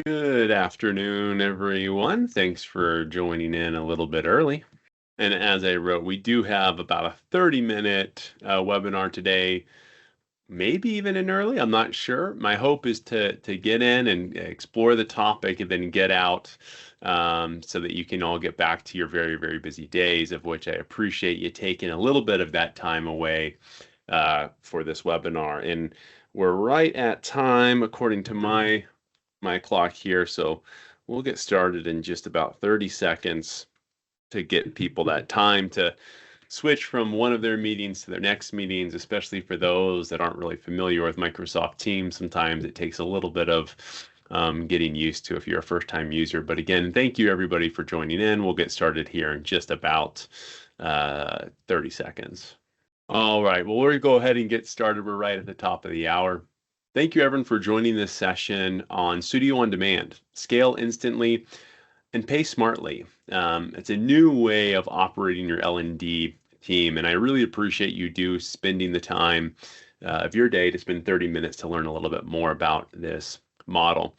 Good afternoon, everyone. Thanks for joining in a little bit early. And as I wrote, we do have about a 30-minute webinar today, maybe even an early. I'm not sure. My hope is to get in and explore the topic and then get out so that you can all get back to your very, very busy days, of which I appreciate you taking a little bit of that time away for this webinar. And we're right at time according to my clock here, so we'll get started in just about 30 seconds to get people that time to switch from one of their meetings to their next meetings, especially for those that aren't really familiar with Microsoft Teams. Sometimes it takes a little bit of getting used to if you're a first-time user. But again, thank you everybody for joining in. We'll get started here in just about 30 seconds. All right, well, we'll go ahead and get started. We're right at the top of the hour. Thank you, everyone, for joining this session on Studio on Demand. Scale instantly and pay smartly. It's a new way of operating your L&D team, and I really appreciate you spending the time of your day to spend 30 minutes to learn a little bit more about this model.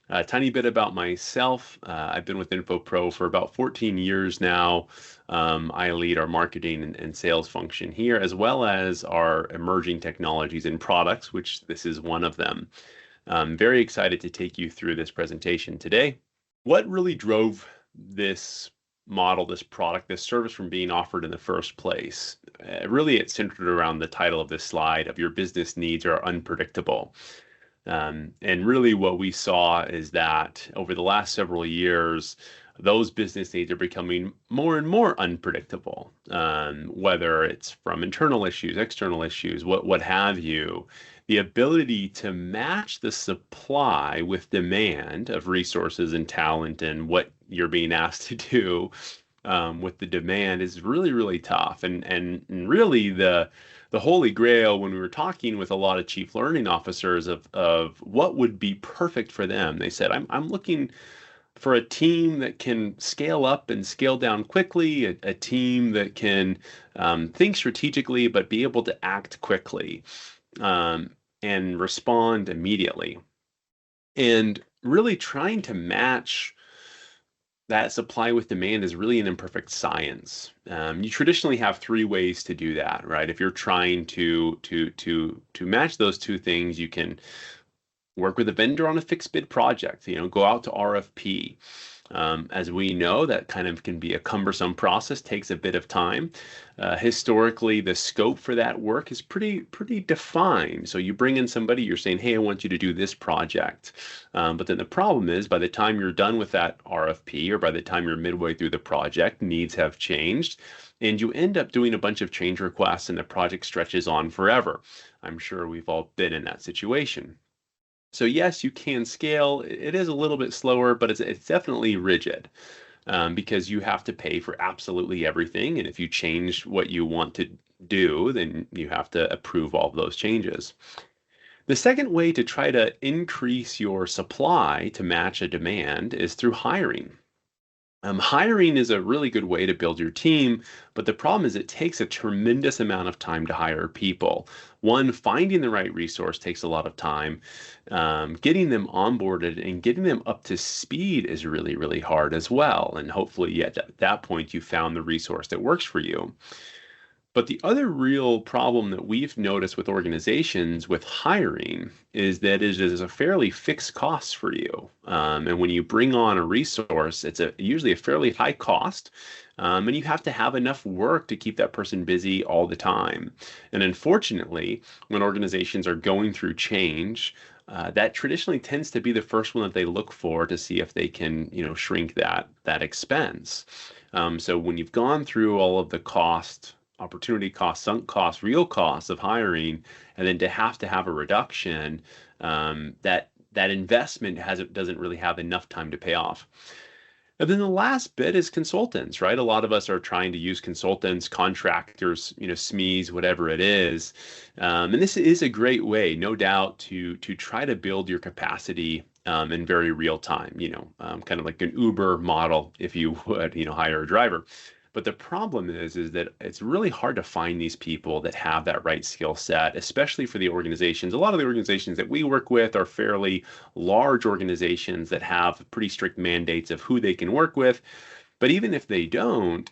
A tiny bit about myself. I've been with Infopro for about 14 years now. I lead our marketing and sales function here, as well as our emerging technologies and products, which this is one of them. I'm very excited to take you through this presentation today. What really drove this model, this product, this service from being offered in the first place? Really, it's centered around the title of this slide of your business needs are unpredictable. And really what we saw is that over the last several years, those business needs are becoming more and more unpredictable, whether it's from internal issues, external issues, what have you. The ability to match the supply with demand of resources and talent and what you're being asked to do with the demand is really, really tough. And really the holy grail when we were talking with a lot of chief learning officers of what would be perfect for them. They said, I'm looking for a team that can scale up and scale down quickly, a team that can think strategically but be able to act quickly and respond immediately. And really trying to match that supply with demand is really an imperfect science. You traditionally have three ways to do that, right? If you're trying to match those two things, you can work with a vendor on a fixed bid project. Go out to RFP. As we know, that kind of can be a cumbersome process, takes a bit of time. Historically, the scope for that work is pretty defined. So you bring in somebody, you're saying, hey, I want you to do this project. But then the problem is by the time you're done with that RFP or by the time you're midway through the project, needs have changed. And you end up doing a bunch of change requests and the project stretches on forever. I'm sure we've all been in that situation. So yes, you can scale. It is a little bit slower, but it's definitely rigid because you have to pay for absolutely everything. And if you change what you want to do, then you have to approve all of those changes. The second way to try to increase your supply to match a demand is through hiring. Hiring is a really good way to build your team, but the problem is it takes a tremendous amount of time to hire people. One, finding the right resource takes a lot of time. Getting them onboarded and getting them up to speed is really, really hard as well. And hopefully at that point, you found the resource that works for you. But the other real problem that we've noticed with organizations with hiring is that it is a fairly fixed cost for you. And when you bring on a resource, it's usually a fairly high cost. And you have to have enough work to keep that person busy all the time. And unfortunately, when organizations are going through change, that traditionally tends to be the first one that they look for to see if they can, shrink that expense. So when you've gone through all of the cost, opportunity cost, sunk cost, real costs of hiring, and then to have a reduction, that investment doesn't really have enough time to pay off. And then the last bit is consultants, right? A lot of us are trying to use consultants, contractors, SMEs, whatever it is. And this is a great way, no doubt, to try to build your capacity in very real time, kind of like an Uber model, if you would, hire a driver. But the problem is that it's really hard to find these people that have that right skill set, especially for the organizations. A lot of the organizations that we work with are fairly large organizations that have pretty strict mandates of who they can work with. But even if they don't,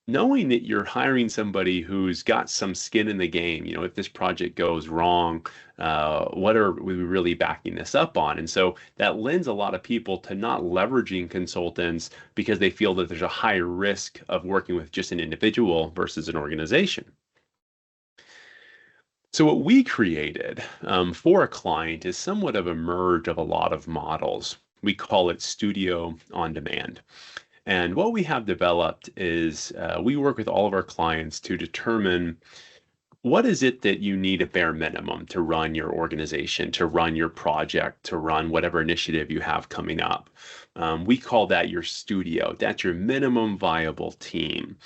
knowing that you're hiring somebody who's got some skin in the game, if this project goes wrong, what are we really backing this up on? And so that lends a lot of people to not leveraging consultants because they feel that there's a higher risk of working with just an individual versus an organization. So what we created for a client is somewhat of a merge of a lot of models. We call it Studio on Demand. And what we have developed is we work with all of our clients to determine what is it that you need a bare minimum to run your organization, to run your project, to run whatever initiative you have coming up. We call that your studio. That's your minimum viable team.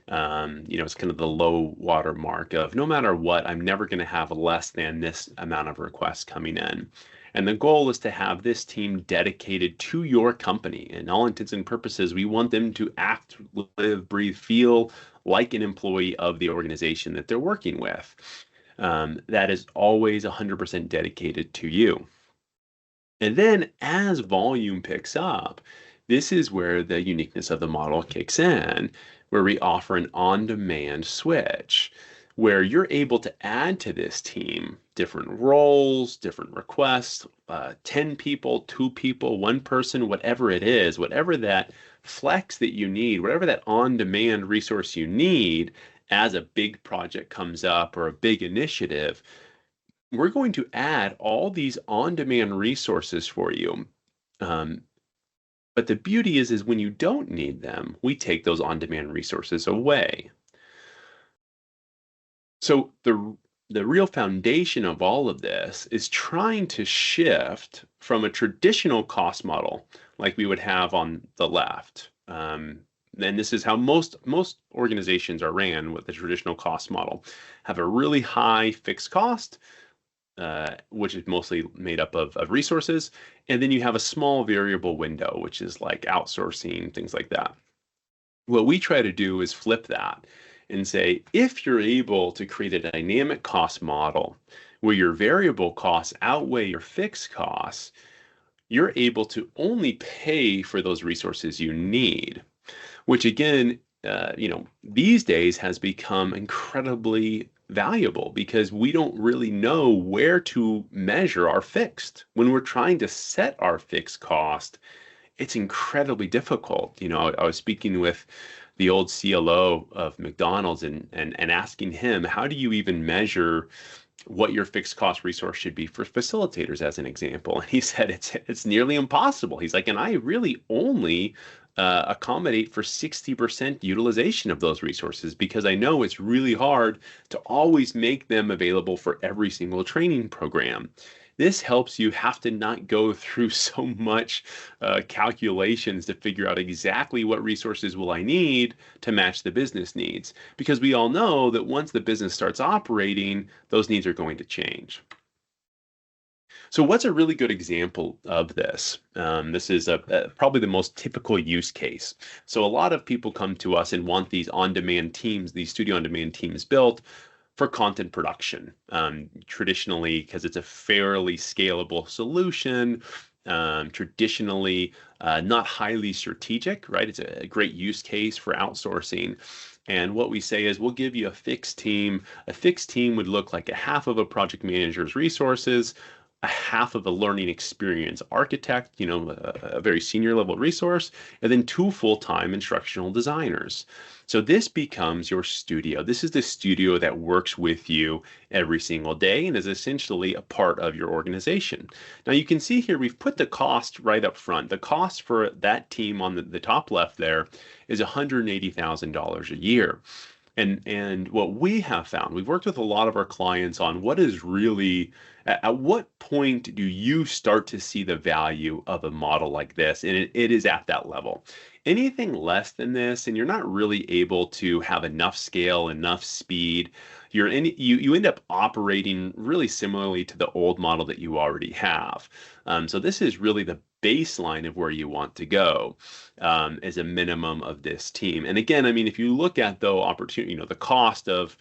It's kind of the low water mark of no matter what, I'm never going to have less than this amount of requests coming in. And the goal is to have this team dedicated to your company. In all intents and purposes, we want them to act, live, breathe, feel like an employee of the organization that they're working with. That is always 100% dedicated to you. And then as volume picks up, this is where the uniqueness of the model kicks in, where we offer an on-demand switch, where you're able to add to this team different roles, different requests, 10 people, 2 people, 1 person, whatever it is, whatever that flex that you need, whatever that on-demand resource you need as a big project comes up or a big initiative, we're going to add all these on-demand resources for you. But the beauty is when you don't need them, we take those on-demand resources away. So the real foundation of all of this is trying to shift from a traditional cost model like we would have on the left. And this is how most organizations are ran with the traditional cost model, have a really high fixed cost, which is mostly made up of resources. And then you have a small variable window, which is like outsourcing, things like that. What we try to do is flip that and say, if you're able to create a dynamic cost model where your variable costs outweigh your fixed costs, you're able to only pay for those resources you need, which again, these days has become incredibly valuable because we don't really know where to measure our fixed. When we're trying to set our fixed cost, it's incredibly difficult. I was speaking with the old CLO of McDonald's and asking him, how do you even measure what your fixed cost resource should be for facilitators, as an example? And he said it's nearly impossible. He's like, and I really only accommodate for 60% utilization of those resources because I know it's really hard to always make them available for every single training program. This helps you have to not go through so much calculations to figure out exactly what resources will I need to match the business needs. Because we all know that once the business starts operating, those needs are going to change. So what's a really good example of this? This is probably the most typical use case. So a lot of people come to us and want these on-demand teams, these studio on-demand teams built for content production. Traditionally, because it's a fairly scalable solution, traditionally not highly strategic, right? It's a great use case for outsourcing. And what we say is we'll give you a fixed team. A fixed team would look like a half of a project manager's resources, a half of a learning experience architect, a very senior level resource, and then 2 full-time instructional designers. So this becomes your studio. This is the studio that works with you every single day and is essentially a part of your organization. Now you can see here we've put the cost right up front. The cost for that team on the top left there is $180,000 a year. And what we have found, we've worked with a lot of our clients on what is really, at what point do you start to see the value of a model like this? And it is at that level. Anything less than this, and you're not really able to have enough scale, enough speed, you end up operating really similarly to the old model that you already have. So this is really the baseline of where you want to go as a minimum of this team. And again, I mean, if you look at the opportunity, the cost of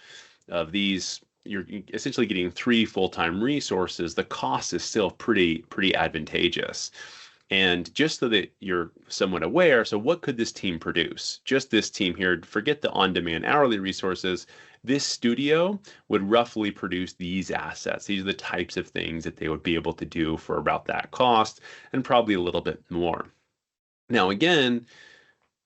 these, you're essentially getting 3 full-time resources. The cost is still pretty advantageous. And just so that you're somewhat aware, so what could this team produce? Just this team here, forget the on-demand hourly resources. This studio would roughly produce these assets. These are the types of things that they would be able to do for about that cost and probably a little bit more. Now, again,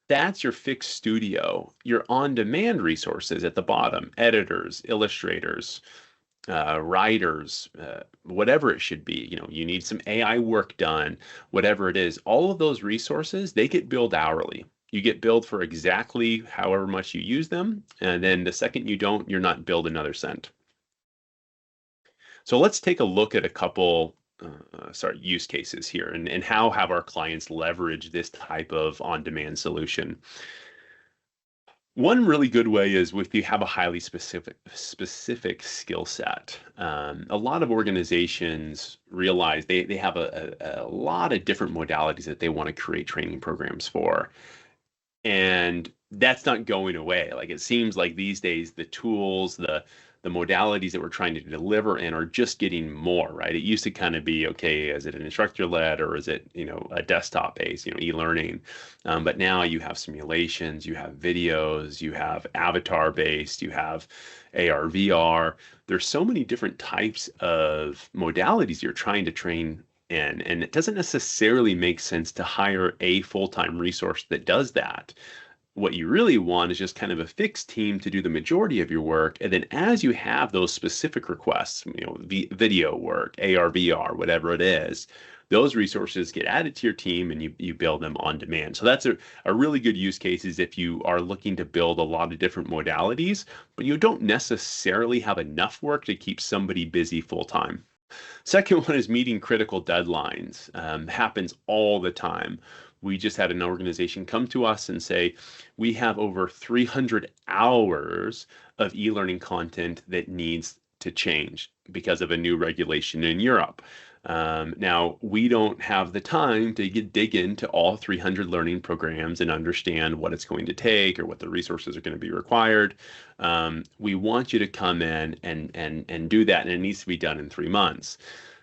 that's your fixed studio. Your on-demand resources at the bottom, editors, illustrators, writers, whatever it should be. You need some AI work done, whatever it is. All of those resources, they get billed hourly. You get billed for exactly however much you use them. And then the second you don't, you're not billed another cent. So let's take a look at a couple use cases here and how have our clients leveraged this type of on-demand solution. One really good way is if you have a highly specific skill set. A lot of organizations realize they have a lot of different modalities that they want to create training programs for. And that's not going away. Like, it seems like these days the tools, the modalities that we're trying to deliver in are just getting more, right? It used to kind of be, okay, is it an instructor led or is it, a desktop based, e-learning? But now you have simulations, you have videos, you have avatar based, you have AR, VR. There's so many different types of modalities you're trying to train in, and it doesn't necessarily make sense to hire a full-time resource that does that. What you really want is just kind of a fixed team to do the majority of your work. And then as you have those specific requests, video work, AR, VR, whatever it is, those resources get added to your team and you build them on demand. So that's a really good use case is if you are looking to build a lot of different modalities, but you don't necessarily have enough work to keep somebody busy full time. Second one is meeting critical deadlines. Happens all the time. We just had an organization come to us and say, we have over 300 hours of e-learning content that needs to change because of a new regulation in Europe. Now, we don't have the time to dig into all 300 learning programs and understand what it's going to take or what the resources are going to be required. We want you to come in and do that, and it needs to be done in 3 months.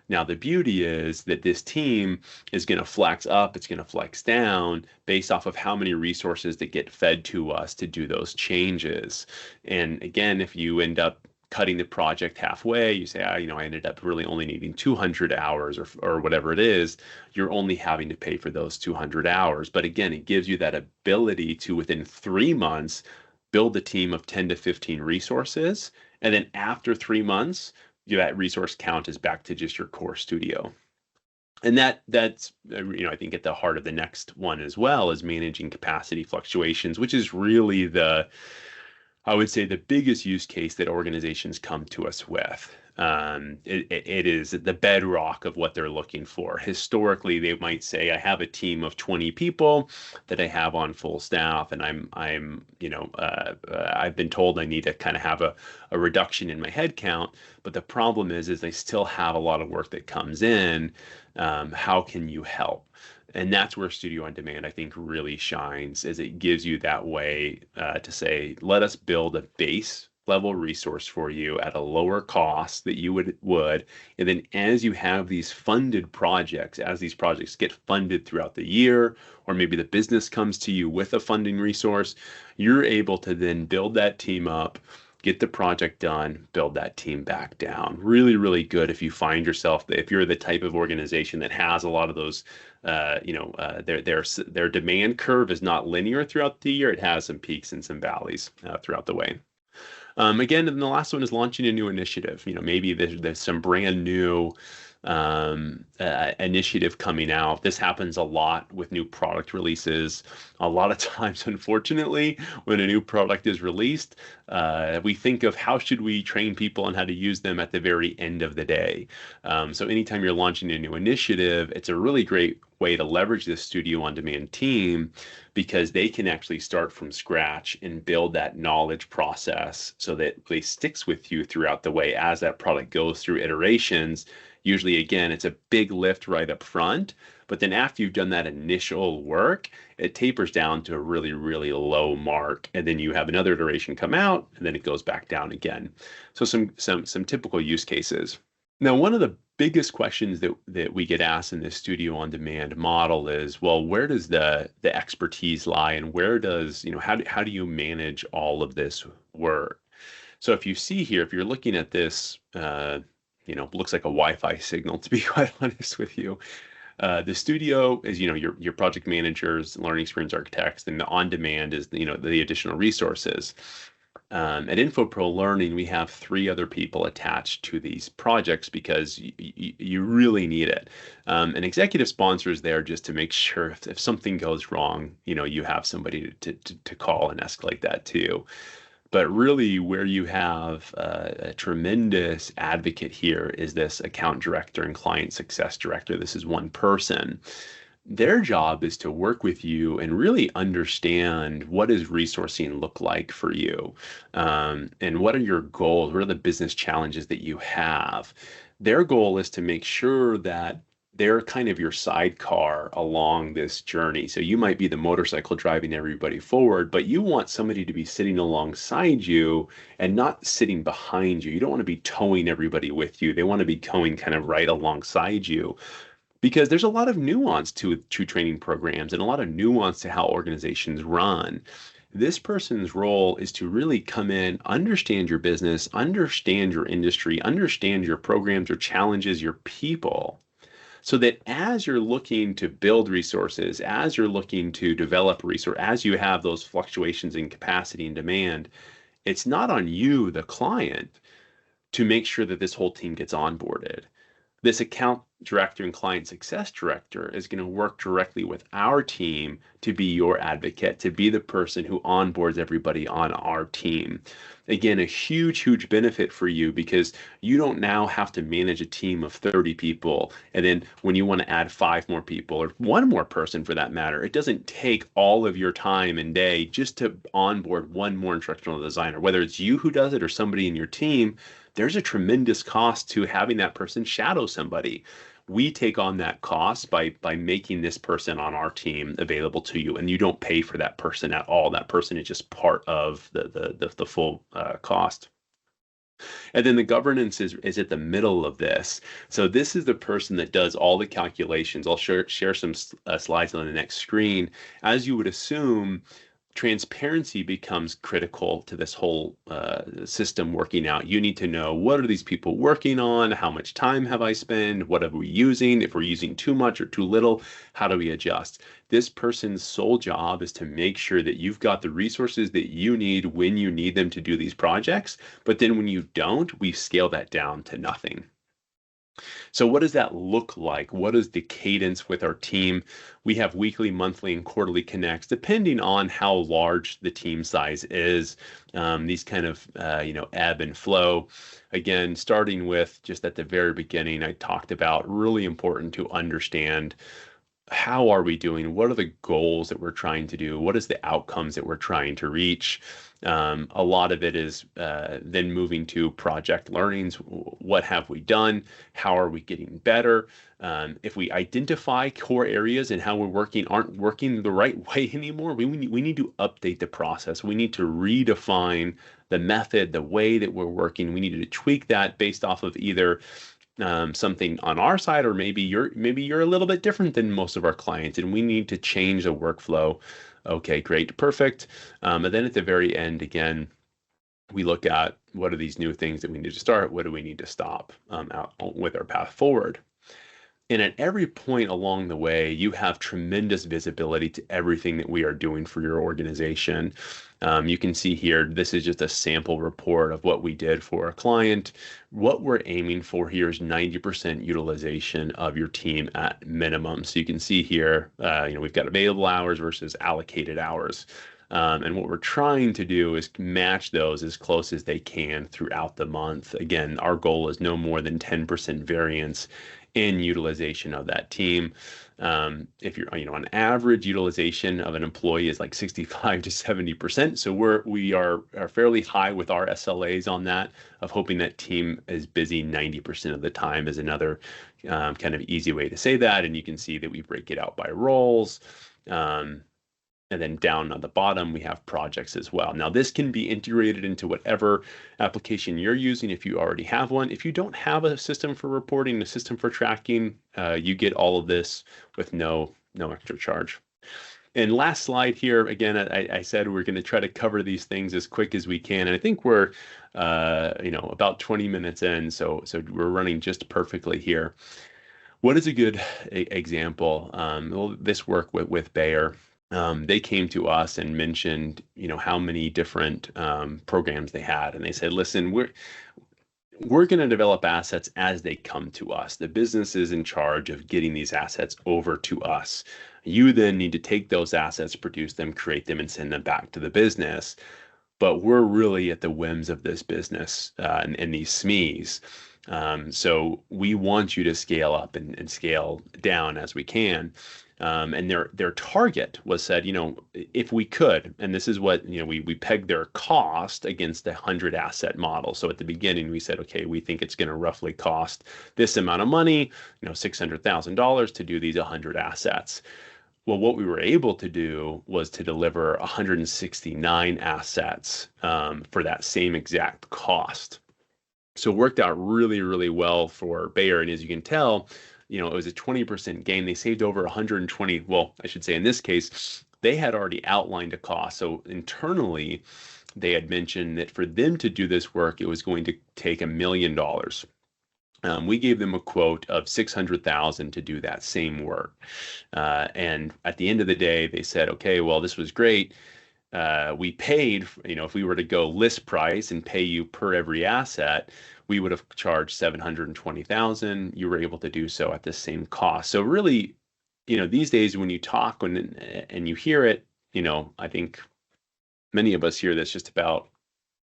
Now, the beauty is that this team is going to flex up, it's going to flex down based off of how many resources that get fed to us to do those changes. And again, if you end up cutting the project halfway, you say, I ended up really only needing 200 hours or whatever it is, you're only having to pay for those 200 hours. But again, it gives you that ability to, within 3 months, build a team of 10 to 15 resources. And then after 3 months, that resource count is back to just your core studio. And that's I think at the heart of the next one as well is managing capacity fluctuations, which is really I would say the biggest use case that organizations come to us with. It is the bedrock of what they're looking for. Historically, they might say, I have a team of 20 people that I have on full staff, and I've been told I need to kind of have a reduction in my head count. But the problem is they still have a lot of work that comes in. How can you help? And that's where Studio on Demand, I think, really shines, is it gives you that way to say, let us build a base level resource for you at a lower cost that you would. And then as you have these funded projects, as these projects get funded throughout the year, or maybe the business comes to you with a funding resource, you're able to then build that team up, get the project done, build that team back down. Really, really good if you find yourself, if you're the type of organization that has a lot of those, their demand curve is not linear throughout the year. It has some peaks and some valleys throughout the way. Again, and the last one is launching a new initiative. Maybe there's some brand new initiative coming out. This happens a lot with new product releases. A lot of times, unfortunately, when a new product is released, we think of how should we train people on how to use them at the very end of the day. So anytime you're launching a new initiative, it's a really great way to leverage this Studio on Demand team because they can actually start from scratch and build that knowledge process so that it sticks with you throughout the way as that product goes through iterations. Usually, again, it's a big lift right up front, but then after you've done that initial work, it tapers down to a really, really low mark, and then you have another iteration come out, and then it goes back down again. So some typical use cases. Now, one of the biggest questions that we get asked in this studio on demand model is, well, where does the expertise lie, and where does, how do you manage all of this work? So if you see here, if you're looking at this, looks like a Wi-Fi signal, to be quite honest with you. The studio is, your project managers, learning experience architects, and the on-demand is, the additional resources. At Infopro Learning, we have 3 other people attached to these projects because you really need it. An executive sponsor is there just to make sure if something goes wrong, you have somebody to call and escalate that to. But really, where you have a tremendous advocate here is this account director and client success director. This is one person. Their job is to work with you and really understand what does resourcing look like for you, and what are your goals? What are the business challenges that you have? Their goal is to make sure that they're kind of your sidecar along this journey. So you might be the motorcycle driving everybody forward, but you want somebody to be sitting alongside you and not sitting behind you. You don't want to be towing everybody with you. They want to be towing kind of right alongside you, because there's a lot of nuance to training programs and a lot of nuance to how organizations run. This person's role is to really come in, understand your business, understand your industry, understand your programs, your challenges, your people, so that as you're looking to build resources, as you're looking to develop resource, as you have those fluctuations in capacity and demand, it's not on you, the client, to make sure that this whole team gets onboarded. This account director and client success director is going to work directly with our team to be your advocate, to be the person who onboards everybody on our team. Again, a huge, huge benefit for you, because you don't now have to manage a team of 30 people. And then when you want to add 5 more people, or 1 more person for that matter, it doesn't take all of your time and day just to onboard 1 more instructional designer. Whether it's you who does it or somebody in your team, there's a tremendous cost to having that person shadow somebody. We take on that cost by making this person on our team available to you, and you don't pay for that person at all. That person is just part of the full cost. And then the governance is at the middle of this. So this is the person that does all the calculations. I'll share some slides on the next screen. As you would assume, transparency becomes critical to this whole system working out. You need to know, what are these people working on? How much time have I spent? What are we using? If we're using too much or too little, how do we adjust? This person's sole job is to make sure that you've got the resources that you need when you need them to do these projects. But then when you don't, we scale that down to nothing. So what does that look like? What is the cadence with our team? We have weekly, monthly, and quarterly connects, depending on how large the team size is. These kind of, ebb and flow. Again, starting with just at the very beginning, I talked about really important to understand, how are we doing? What are the goals that we're trying to do? What is the outcomes that we're trying to reach? A lot of it is then moving to project learnings. What have we done? How are we getting better? If we identify core areas and how we're aren't working the right way anymore, we need to update the process. We need to redefine the method, the way that we're working. We need to tweak that based off of either something on our side, or maybe you're a little bit different than most of our clients, and we need to change the workflow. Okay, great, perfect. And then at the very end, again, we look at, what are these new things that we need to start? What do we need to stop out with our path forward? And at every point along the way, you have tremendous visibility to everything that we are doing for your organization. You can see here, this is just a sample report of what we did for a client. What we're aiming for here is 90% utilization of your team at minimum. So you can see here, we've got available hours versus allocated hours. And what we're trying to do is match those as close as they can throughout the month. Again, our goal is no more than 10% variance in utilization of that team. If you're, on average, utilization of an employee is like 65 to 70%. So we are fairly high with our SLAs on that, of hoping that team is busy 90% of the time is another kind of easy way to say that. And you can see that we break it out by roles. And then down on the bottom, we have projects as well. Now, this can be integrated into whatever application you're using if you already have one. If you don't have a system for reporting, a system for tracking, you get all of this with no extra charge. And last slide here, again, I said we're going to try to cover these things as quick as we can. And I think we're, about 20 minutes in, so we're running just perfectly here. What is a good example? Well, this work with Bayer. They came to us and mentioned, how many different programs they had, and they said, "Listen, we're going to develop assets as they come to us. The business is in charge of getting these assets over to us. You then need to take those assets, produce them, create them, and send them back to the business. But we're really at the whims of this business and these SMEs. So we want you to scale up and scale down as we can." And their target was said, if we could, and this is what, we pegged their cost against a 100 asset model. So at the beginning, we said, okay, we think it's going to roughly cost this amount of money, $600,000 to do these 100 assets. Well, what we were able to do was to deliver 169 assets for that same exact cost. So it worked out really, really well for Bayer. And as you can tell, it was a 20% gain. They saved over 120. Well, I should say in this case, they had already outlined a cost. So internally, they had mentioned that for them to do this work, it was going to take $1 million. We gave them a quote of 600,000 to do that same work. And at the end of the day, they said, okay, well, this was great. We paid, if we were to go list price and pay you per every asset, we would have charged 720,000. You were able to do so at the same cost. So really, these days when you talk and you hear it, I think many of us hear this just about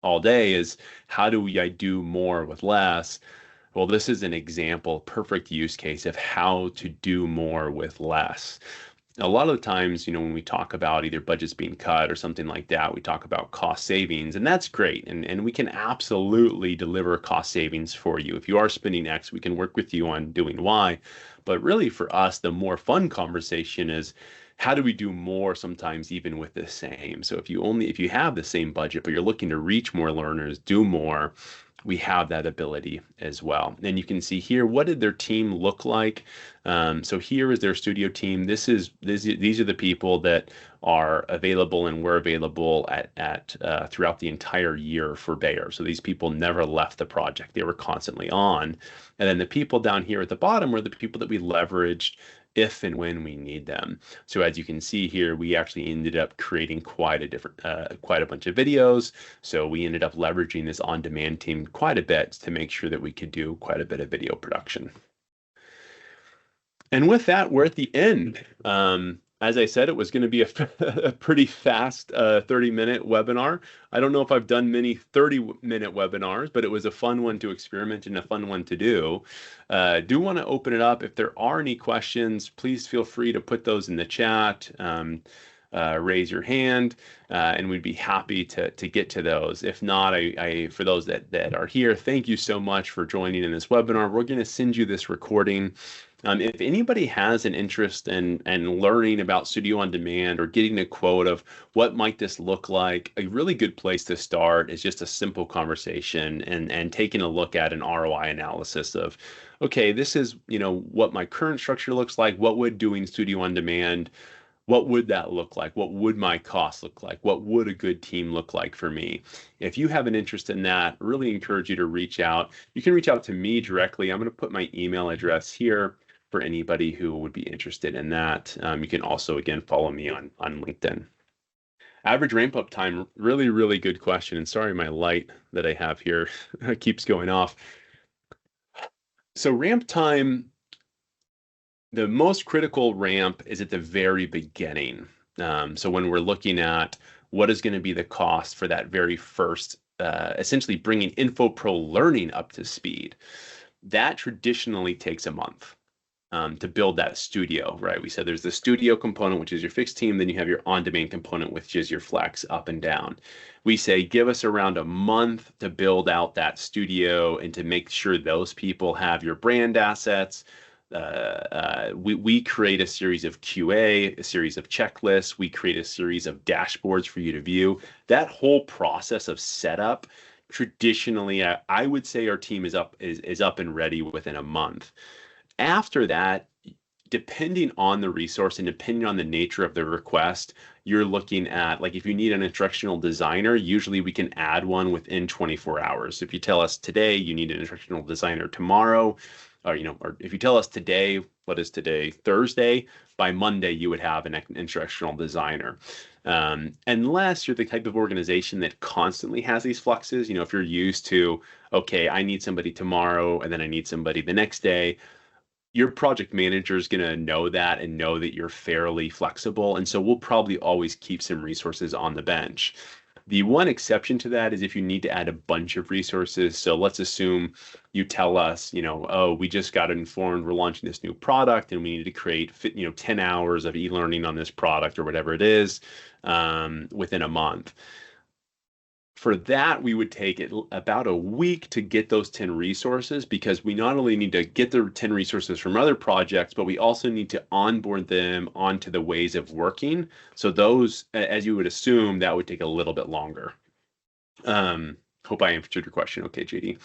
all day is, how do I do more with less? Well, this is an example, perfect use case of how to do more with less. A lot of the times, when we talk about either budgets being cut or something like that, we talk about cost savings, and that's great. And we can absolutely deliver cost savings for you. If you are spending X, we can work with you on doing Y. But really for us, the more fun conversation is, how do we do more sometimes even with the same? So if you have the same budget, but you're looking to reach more learners, do more, we have that ability as well. And you can see here, what did their team look like? So here is their studio team. These are the people that are available and were available at throughout the entire year for Bayer. So these people never left the project. They were constantly on. And then the people down here at the bottom were the people that we leveraged if and when we need them. So as you can see here, we actually ended up creating quite a bunch of videos. So we ended up leveraging this on-demand team quite a bit to make sure that we could do quite a bit of video production. And with that, we're at the end. As I said, it was going to be a pretty fast 30-minute webinar. I don't know if I've done many 30-minute webinars, but it was a fun one to experiment and a fun one to do. Do want to open it up. If there are any questions, please feel free to put those in the chat. Raise your hand, and we'd be happy to get to those. If not, for those that are here, thank you so much for joining in this webinar. We're going to send you this recording. If anybody has an interest in learning about Studio on Demand or getting a quote of what might this look like, a really good place to start is just a simple conversation and taking a look at an ROI analysis of, okay, this is what my current structure looks like. What would doing Studio on Demand, what would that look like? What would my costs look like? What would a good team look like for me? If you have an interest in that, really encourage you to reach out. You can reach out to me directly. I'm going to put my email address here for anybody who would be interested in that. You can also, again, follow me on LinkedIn. Average ramp up time, really, really good question. And sorry, my light that I have here keeps going off. So ramp time, the most critical ramp is at the very beginning. So when we're looking at what is going to be the cost for that very first, essentially bringing Infopro Learning up to speed. That traditionally takes a month. To build that studio, right? We said there's the studio component, which is your fixed team. Then you have your on-demand component, which is your flex up and down. We say give us around a month to build out that studio and to make sure those people have your brand assets. We create a series of QA, a series of checklists. We create a series of dashboards for you to view. That whole process of setup, traditionally, I would say our team is up and ready within a month. After that, depending on the resource and depending on the nature of the request, you're looking at, like, if you need an instructional designer, usually we can add one within 24 hours. If you tell us today you need an instructional designer tomorrow, or if you tell us today, what is today, Thursday, by Monday you would have an instructional designer. Unless you're the type of organization that constantly has these fluxes, if you're used to, okay, I need somebody tomorrow and then I need somebody the next day, your project manager is going to know that and know that you're fairly flexible. And so we'll probably always keep some resources on the bench. The one exception to that is if you need to add a bunch of resources. So let's assume you tell us, oh, we just got informed we're launching this new product and we need to create, 10 hours of e-learning on this product or whatever it is within a month. For that, we would take it about a week to get those 10 resources, because we not only need to get the 10 resources from other projects, but we also need to onboard them onto the ways of working. So those, as you would assume, that would take a little bit longer. Hope I answered your question. Okay, JD.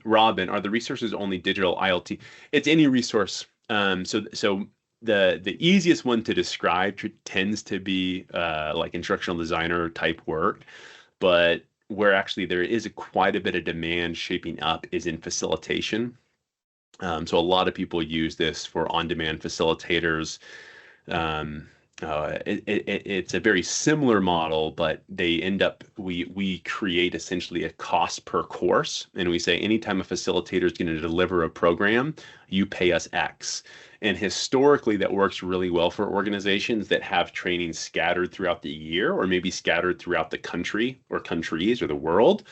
Robin, are the resources only digital ILT? It's any resource. So the easiest one to describe tends to be like instructional designer type work. But where actually there is quite a bit of demand shaping up is in facilitation. So a lot of people use this for on-demand facilitators. It's a very similar model, but they end up, we create essentially a cost per course. And we say, anytime a facilitator is going to deliver a program, you pay us X. And historically, that works really well for organizations that have training scattered throughout the year, or maybe scattered throughout the country or countries or the world.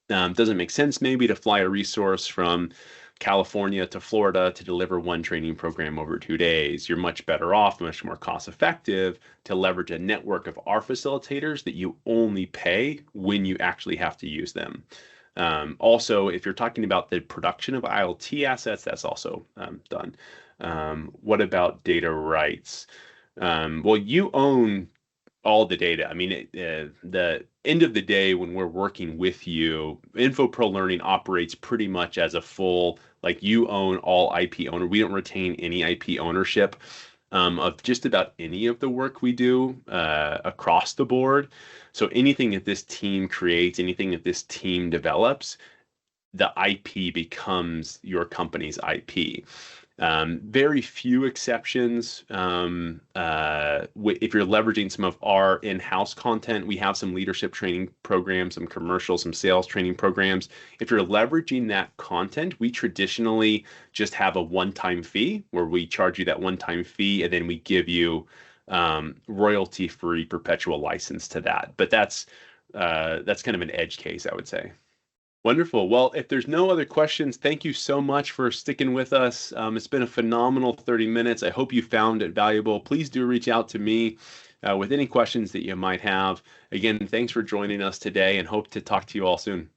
Doesn't make sense maybe to fly a resource from California to Florida to deliver one training program over 2 days. You're much better off, much more cost effective to leverage a network of our facilitators that you only pay when you actually have to use them. Also, if you're talking about the production of IoT assets, that's also done. What about data rights? Well, you own all the data. I mean, the end of the day, when we're working with you, Infopro Learning operates pretty much as a full, like, you own all IP owner. We don't retain any IP ownership of just about any of the work we do across the board. So anything that this team creates, anything that this team develops, the IP becomes your company's IP. Very few exceptions. If you're leveraging some of our in-house content, we have some leadership training programs, some commercial, some sales training programs. If you're leveraging that content, we traditionally just have a one-time fee where we charge you that one-time fee, and then we give you royalty-free perpetual license to that. But that's kind of an edge case, I would say. Wonderful. Well, if there's no other questions, thank you so much for sticking with us. It's been a phenomenal 30 minutes. I hope you found it valuable. Please do reach out to me with any questions that you might have. Again, thanks for joining us today, and hope to talk to you all soon.